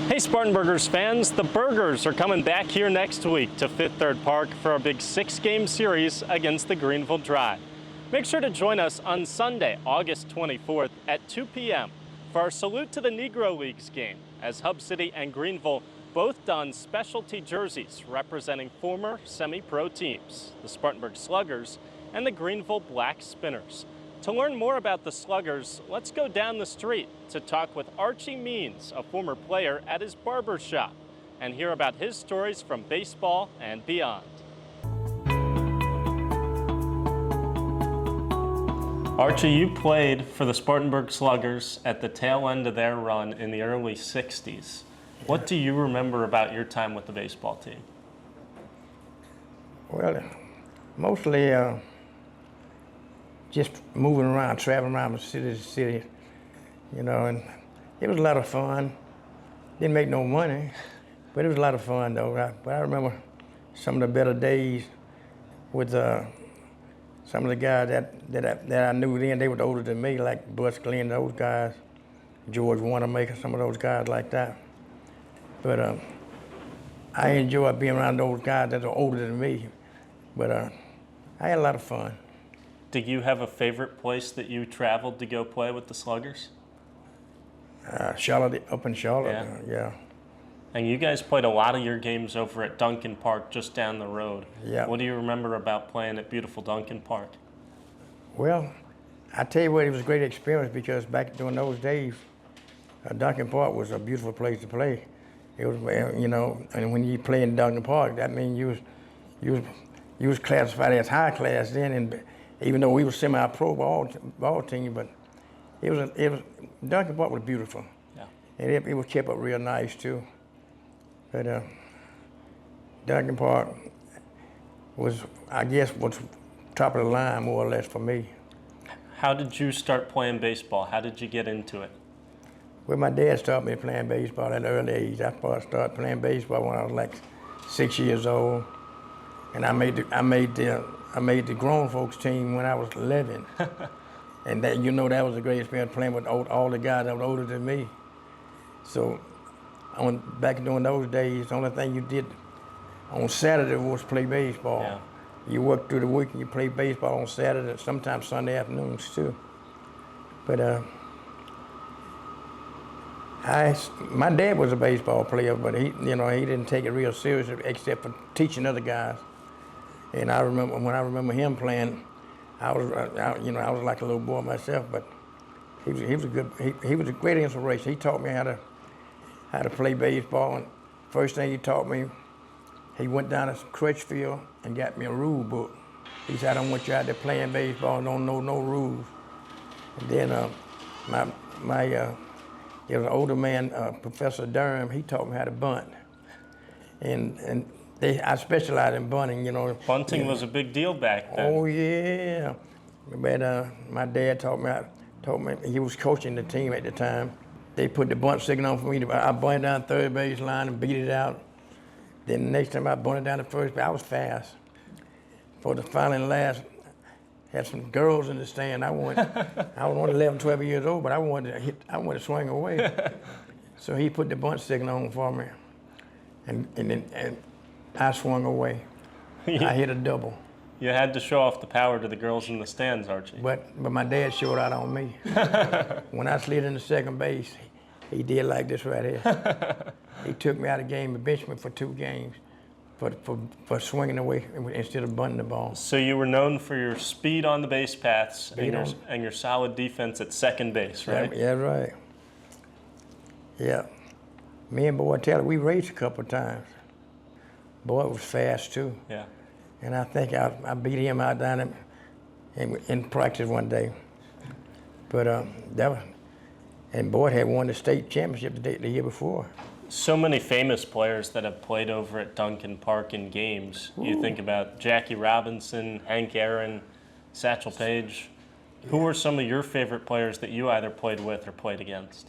Hey Spartanburgers fans, the Burgers are coming back here next week to Fifth Third Park for our big 6-game series against the Greenville Drive. Make sure to join us on Sunday, August 24th at 2 p.m. for our Salute to the Negro Leagues game, as Hub City and Greenville both don specialty jerseys representing former semi-pro teams, the Spartanburg Sluggers and the Greenville Black Spinners. To learn more about the Sluggers, let's go down the street to talk with Archie Means, a former player at his barber shop, and hear about his stories from baseball and beyond. Archie, you played for the Spartanburg Sluggers at the tail end of their run in the early 60s. What do you remember about your time with the baseball team? Well, mostly just moving around, traveling around from city to city, you know, and it was a lot of fun. Didn't make no money, but it was a lot of fun though. But I remember some of the better days with some of the guys that I knew then. They were older than me, like Butch Glenn, those guys, George Wanamaker, some of those guys like that. But I enjoyed being around those guys that are older than me. But I had a lot of fun. Did you have a favorite place that you traveled to go play with the Sluggers? Charlotte, up in Charlotte, yeah. And you guys played a lot of your games over at Duncan Park, just down the road. Yeah. What do you remember about playing at beautiful Duncan Park? Well, I tell you what, it was a great experience because back during those days, Duncan Park was a beautiful place to play. It was, you know, and when you play in Duncan Park, that means you was classified as high class then, and even though we were semi-pro ball team, but it was Duncan Park was beautiful. Yeah. And it was kept up real nice too. But Duncan Park was, I guess, was top of the line more or less for me. How did you start playing baseball? How did you get into it? Well, my dad started me playing baseball at an early age. I started playing baseball when I was like 6 years old, and I made the grown folks team when I was 11. And that, you know, that was a great experience playing with all the guys that were older than me. So back during those days, the only thing you did on Saturday was play baseball. Yeah. You worked through the week and you played baseball on Saturday, sometimes Sunday afternoons too. But my dad was a baseball player, but he didn't take it real seriously except for teaching other guys. And I remember him playing, I was like a little boy myself, but he was a great inspiration. He taught me how to play baseball, and first thing he taught me, he went down to Crutchfield and got me a rule book. He said, I don't want you out there playing baseball, don't know no rules. And then there was an older man, Professor Durham, he taught me how to bunt. And I specialized in bunting, you know. Bunting was a big deal back then. Oh yeah, but my dad taught me. He was coaching the team at the time. They put the bunt signal on for me. I bunted down third base line and beat it out. Then the next time I bunted down the first base, I was fast. For the final and last, had some girls in the stand. I was only 11, 12 years old, but I wanted to swing away. So he put the bunt signal on for me, and I swung away. I hit a double. You had to show off the power to the girls in the stands, Archie. But my dad showed out on me. When I slid into second base, he did like this right here. He took me out of the game and benched me for 2 games for swinging away instead of bunting the ball. So you were known for your speed on the base paths and your solid defense at second base, right? Yeah, right. Yeah. Me and Boy Taylor, we raced a couple of times. Boy was fast too. Yeah. And I think I beat him out down in practice one day. But and Boyd had won the state championship the year before. So many famous players that have played over at Duncan Park in games. Ooh. You think about Jackie Robinson, Hank Aaron, Satchel Paige. Yeah. Who were some of your favorite players that you either played with or played against?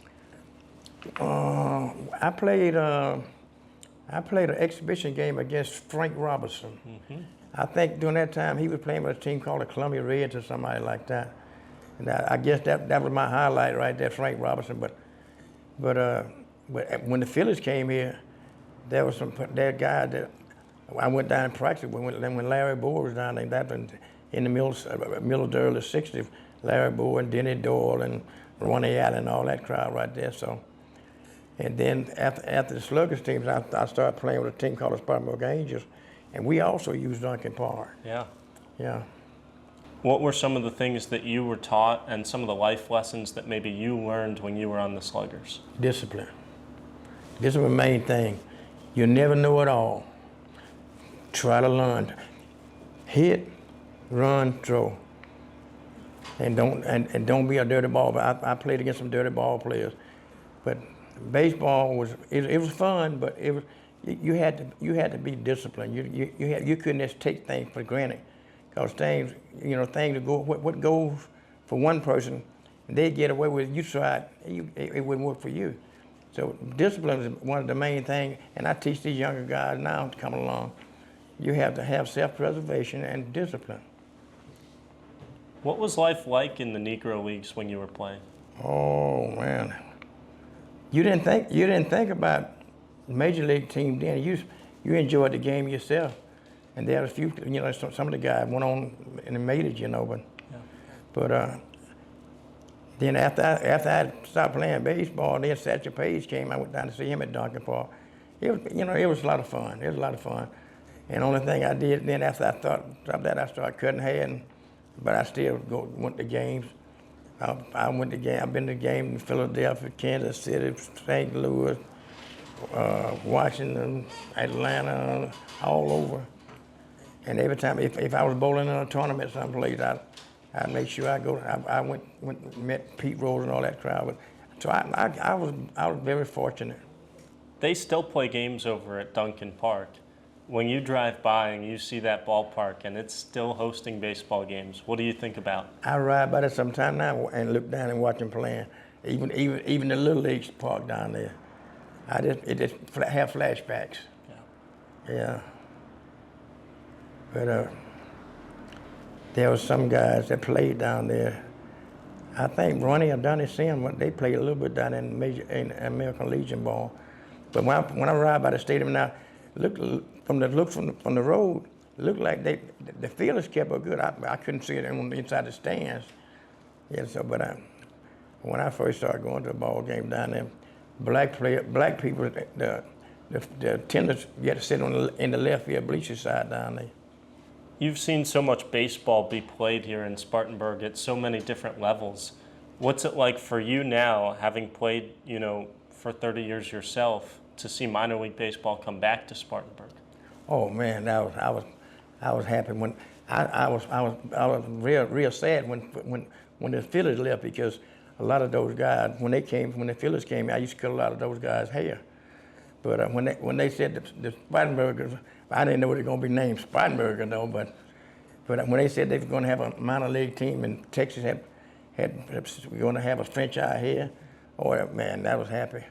I played an exhibition game against Frank Robinson. Mm-hmm. I think during that time he was playing with a team called the Columbia Reds or somebody like that. And I guess that was my highlight right there, Frank Robinson. But But when the Phillies came here, there was that guy that I went down and practiced when Larry Bohr was down there. That was in the middle of the early '60s. Larry Bohr and Denny Doyle and Ronnie Allen and all that crowd right there. So, and then after the Sluggers teams, I started playing with a team called the Spartanburg Angels, and we also used Duncan Park. Yeah. Yeah. What were some of the things that you were taught and some of the life lessons that maybe you learned when you were on the Sluggers? Discipline. This is the main thing. You never know it all. Try to learn. Hit, run, throw. And don't be a dirty ball. But I played against some dirty ball players. But baseball was fun, but you had to be disciplined. You couldn't just take things for granted. Because things to go, what goes for one person, they get away with it, you try it wouldn't work for you. So discipline is one of the main things, and I teach these younger guys now to come along. You have to have self-preservation and discipline. What was life like in the Negro Leagues when you were playing? Oh man, you didn't think about major league team then. You enjoyed the game yourself. And there were a few, some of the guys went on and made it, but then after I stopped playing baseball, then Satchel Paige came. I went down to see him at Duncan Park. It was a lot of fun. It was a lot of fun. And the only thing I did then after I started cutting hair, but I still went to games. I went to game. I've been to games in Philadelphia, Kansas City, St. Louis, Washington, Atlanta, all over. And every time, if I was bowling in a tournament someplace, I'd make sure I go. I went met Pete Rose and all that crowd. So I was very fortunate. They still play games over at Duncan Park. When you drive by and you see that ballpark and it's still hosting baseball games, what do you think about? I ride by there sometime now and look down and watch them playing. Even the Little Leagues park down there. It just have flashbacks. Yeah. But there was some guys that played down there. I think Ronnie or Donnie Sim, they played a little bit down in American Legion ball. But when I ride by the stadium now, look from the road, looked like the fielders kept it good. I couldn't see it inside the stands. Yeah. So, but when I first started going to a ball game down there, black people, the attendants, you had to sit in the left field bleacher side down there. You've seen so much baseball be played here in Spartanburg at so many different levels. What's it like for you now, having played, for 30 years yourself, to see minor league baseball come back to Spartanburg? Oh man, I was happy when I was real sad when the Phillies left, because a lot of those guys, when the Phillies came, I used to cut a lot of those guys' hair. But when they said the Spartanburgers, I didn't know they were going to be named Spartanburger though. But when they said they were going to have a minor league team and Texas we're going to have a franchise here, oh man, that was happy.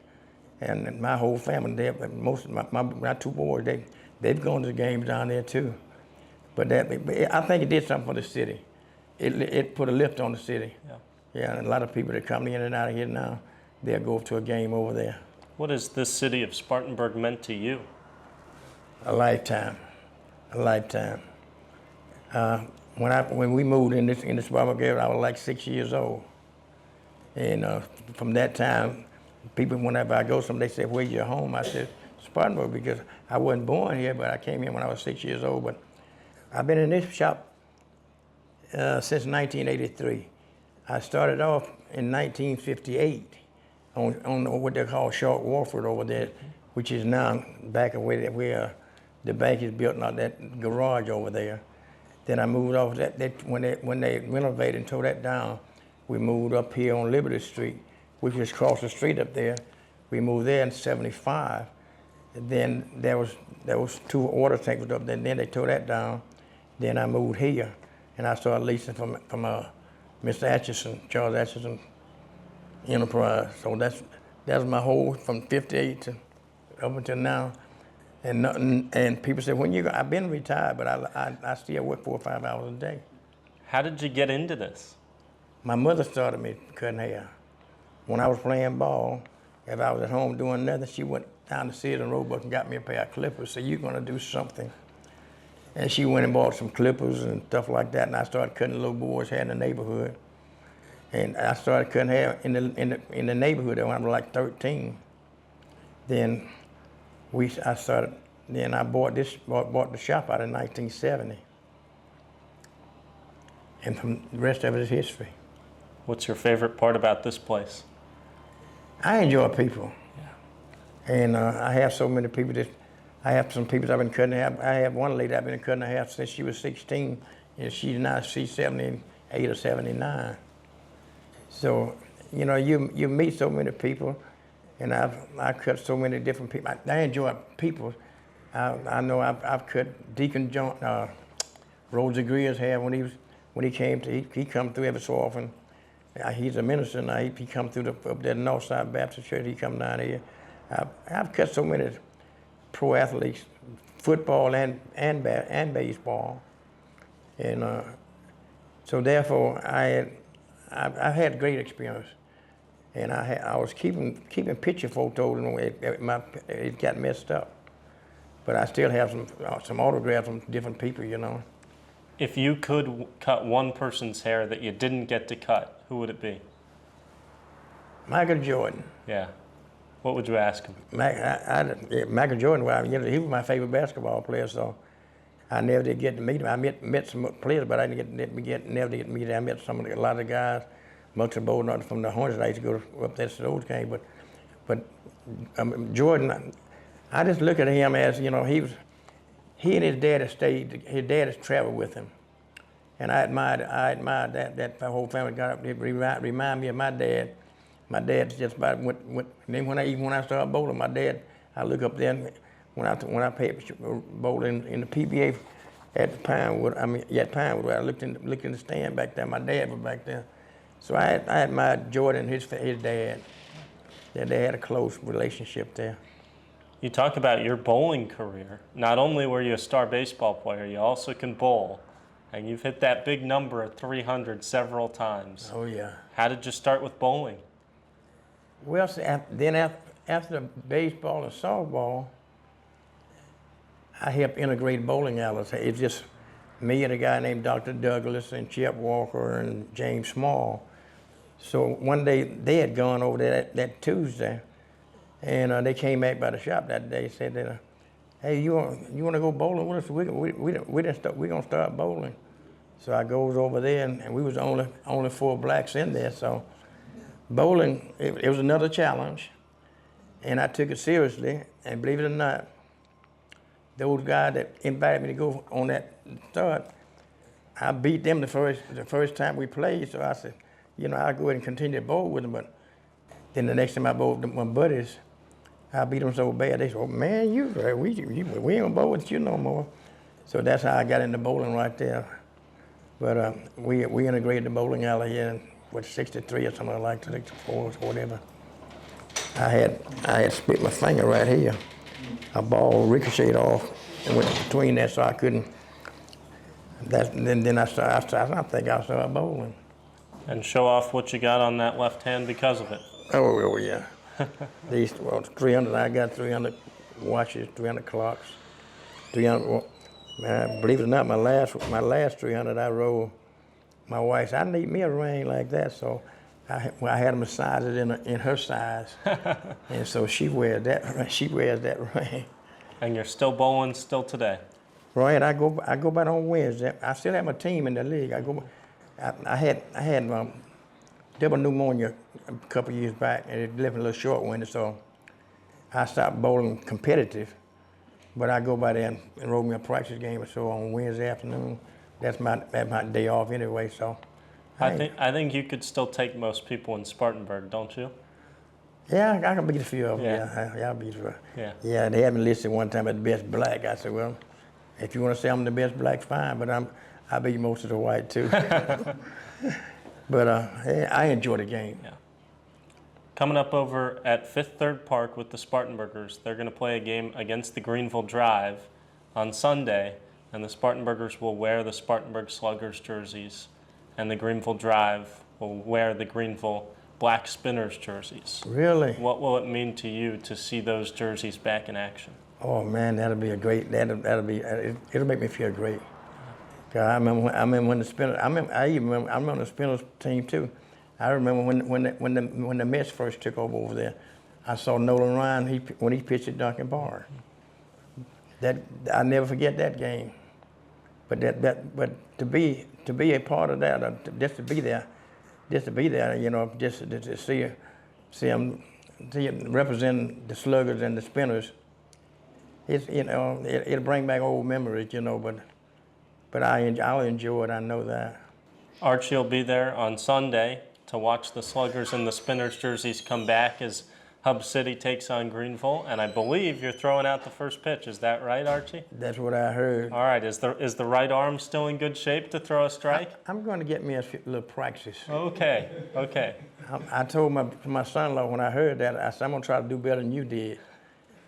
And my whole family, most of my two boys, they've gone to the games down there too. But I think it did something for the city. It put a lift on the city. Yeah, and a lot of people that come in and out of here now, they'll go to a game over there. What has this city of Spartanburg meant to you? A lifetime. When we moved in the Spartanburg area, I was like 6 years old. And from that time, people, whenever I go somewhere, they say, "Where's your home?" I said, "Spartanburg," because I wasn't born here, but I came here when I was 6 years old. But I've been in this shop since 1983. I started off in 1958 on what they call Short Warford over there, which is now back where the bank is built, not that garage over there. Then I moved off when they renovated and tore that down, we moved up here on Liberty Street, which is across the street up there. We moved there in '75. And then there was two water tankers up there, and then they tore that down. Then I moved here, and I started leasing from Mr. Atchison, Charles Atchison Enterprise. So that's my whole, from '58 to up until now. And people say, I've been retired, but I still work 4 or 5 hours a day. How did you get into this? My mother started me cutting hair. When I was playing ball, if I was at home doing nothing, she went down to Sears and Roebuck and got me a pair of clippers. Said, you're gonna do something. And she went and bought some clippers and stuff like that, and I started cutting little boys' hair in the neighborhood. And I started cutting hair in the neighborhood when I was like 13. Then I bought the shop out in 1970. And from the rest of it is history. What's your favorite part about this place? I enjoy people. Yeah. And I have so many people I have some people I've been cutting hair. I have one lady I've been cutting her hair since she was 16, and she's 78 or 79. So, you know, you meet so many people, and I cut so many different people. I enjoy people. I know I've cut Deacon John, Rosie Greer's hair when he came to, he come through every so often. He's a minister now. He come through up there, Northside Baptist Church. He come down here. I've cut so many pro athletes, football and baseball, and so therefore I've had great experience, and I was keeping picture photos, and it got messed up, but I still have some autographs from different people, you know. If you could cut one person's hair that you didn't get to cut, who would it be? Michael Jordan. Yeah. What would you ask him? Michael Jordan, well, he was my favorite basketball player, so I never did get to meet him. I met some players, but I didn't never did get to meet him. I met a lot of the guys, most of the boys from the Hornets. I used to go up there to those games, but Jordan, I just look at him as, you know, he and his dad has traveled with him, and I admired that whole family got up. It remind me of my dad. My dad just about went. Then when I started bowling, my dad, I look up there, and when I played bowling in the PBA at Pinewood, I looked in the stand back there. My dad was back there, so I admired Jordan and his dad. They had a close relationship there. You talk about your bowling career. Not only were you a star baseball player, you also can bowl, and you've hit that big number of 300 several times. Oh yeah. How did you start with bowling? Well, after baseball and softball, I helped integrate bowling alleys. It's just me and a guy named Dr. Douglas and Chip Walker and James Small. So one day they had gone over there that Tuesday, and they came back by the shop that day. Said that, "Hey, you want to go bowling with us? We're gonna start bowling." So I goes over there, and we was only 4 blacks in there. So bowling, it was another challenge, and I took it seriously. And believe it or not, those guys that invited me to go on that start, I beat them the first time we played. So I said, you know, I'll go ahead and continue to bowl with them. But then the next time I bowled with my buddies, I beat them so bad. They said, "Oh man, we ain't gonna bowl with you no more." So that's how I got into bowling right there. But we integrated the bowling alley here in 63 or something like that, 64 or whatever. I had split my finger right here. A ball ricocheted off and went between that, so I couldn't. Then I think I started bowling. And show off what you got on that left hand because of it. Oh yeah. 300. I got 300 watches, 300 clocks, 300. Believe it or not, my last 300 I rolled. My wife said, "I need me a ring like that," so I had them size it in her size, and so she wears that ring. And you're still bowling still today? Right, I go back on Wednesday. I still have my team in the league. I had double pneumonia a couple years back, and it left me a little short-winded, so I stopped bowling competitive. But I go by there and enroll me a practice game or so on Wednesday afternoon. That's my day off anyway, so. I think you could still take most people in Spartanburg, don't you? Yeah, I can beat a few of them. Yeah. Yeah, I'll beat a few. Yeah. Yeah, they had me listed one time as the best black. I said, well, if you want to say I'm the best black, fine, but I beat most of the white too. But I enjoy the game. Yeah. Coming up over at Fifth Third Park with the Spartanburgers, they're going to play a game against the Greenville Drive on Sunday, and the Spartanburgers will wear the Spartanburg Sluggers jerseys, and the Greenville Drive will wear the Greenville black Spinners jerseys. Really? What will it mean to you to see those jerseys back in action? Oh man, that'll be a great. It'll make me feel great. 'Cause I remember when the Spinners. I remember the Spinners team too. I remember when the Mets first took over there. I saw Nolan Ryan when he pitched at Duncan Bar. That I never forget that game. But but to be a part of that, just to be there, you know, just to see them represent the Sluggers and the Spinners. It's, you know, it'll bring back old memories, you know. But I'll enjoy it. I know that. Archie will be there on Sunday to watch the Sluggers and the Spinners jerseys come back as Hub City takes on Greenville, and I believe you're throwing out the first pitch. Is that right, Archie? That's what I heard. All right. Is the right arm still in good shape to throw a strike? I'm going to get me a little practice. Okay. Okay. I told my son-in-law when I heard that, I said, I'm going to try to do better than you did.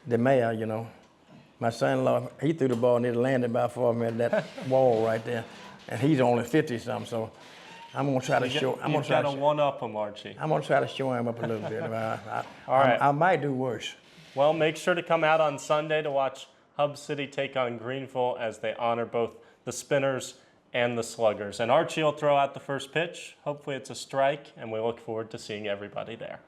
The mayor, you know. My son-in-law, he threw the ball and it landed about 4 minutes at that wall right there. And he's only 50-something, so I'm going to try to show. I'm going to try to one-up him, Archie. I'm going to try to show him up a little bit. All right. I might do worse. Well, make sure to come out on Sunday to watch Hub City take on Greenville as they honor both the Spinners and the Sluggers. And Archie will throw out the first pitch. Hopefully it's a strike, and we look forward to seeing everybody there.